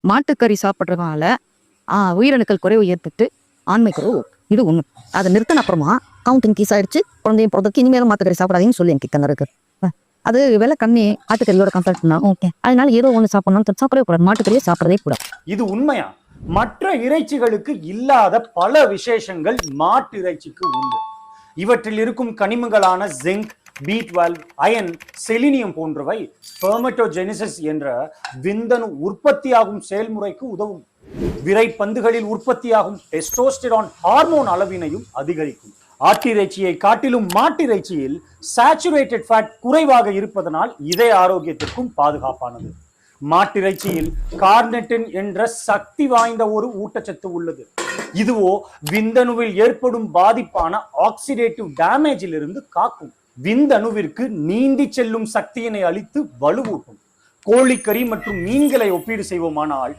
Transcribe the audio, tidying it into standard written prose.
மாட்டுக்கறி சாப்பிட்றதுனால உயிரணுக்கள் குறைவு ஏற்பட்டு ஆண்மை குறைவு. இது ஒண்ணு. அதை நிறுத்தின அப்புறமா கவுண்ட் இன்க்ரீஸ் ஆயிடுச்சு. குழந்தையும் பிறந்ததுக்கு இனிமேலும் மாட்டுக்கறி சாப்பிடாதீங்கன்னு சொல்லி எனக்கு கிட்ட இருக்கு. அது விலை கம்மி ஆட்டுக்கறியோட கம்பேர் பண்ணா ஓகே. அதனால ஏதோ ஒண்ணு சாப்பிடணும்னு சாப்பிடவே கூடாது. மாட்டுக்கறியை சாப்பிடவே கூடாது. இது உண்மையா? மற்ற இறைச்சிகளுக்கு இல்லாத பல விசேஷங்கள் மாட்டு இறைச்சிக்கு உண்டு. இவற்றில் இருக்கும் கனிமங்களான ஜிங்க், B12, அயன், செலினியம் போன்றவை ஸ்பெர்மட்டோஜெனிசிஸ் என்ற விந்தணு உற்பத்தியாகும் செயல்முறைக்கு உதவும். விரைப்பந்துகளில் உற்பத்தியாகும் டெஸ்டோஸ்டெரான் ஹார்மோன் அளவினையும் அதிகரிக்கும். ஆட்டிறைச்சியை காட்டிலும் மாட்டிறைச்சியில் சாச்சுரேட்டட் ஃபேட் குறைவாக இருப்பதனால் இதய ஆரோக்கியத்திற்கும் பாதுகாப்பானது. மாட்டிறைச்சியில் கார்னெட்டின் என்ற சக்தி வாய்ந்த ஒரு ஊட்டச்சத்து உள்ளது. இதுவோ விந்தணுவில் ஏற்படும் பாதிப்பான ஆக்சிடேட்டிவ் டேமேஜில் இருந்து காக்கும். விந்தணுவிற்கு நீந்தி செல்லும் சக்தியினை அளித்து வலுவூட்டும். கோழிக்கறி மற்றும் மீன்களை ஒப்பீடு செய்வோமானால்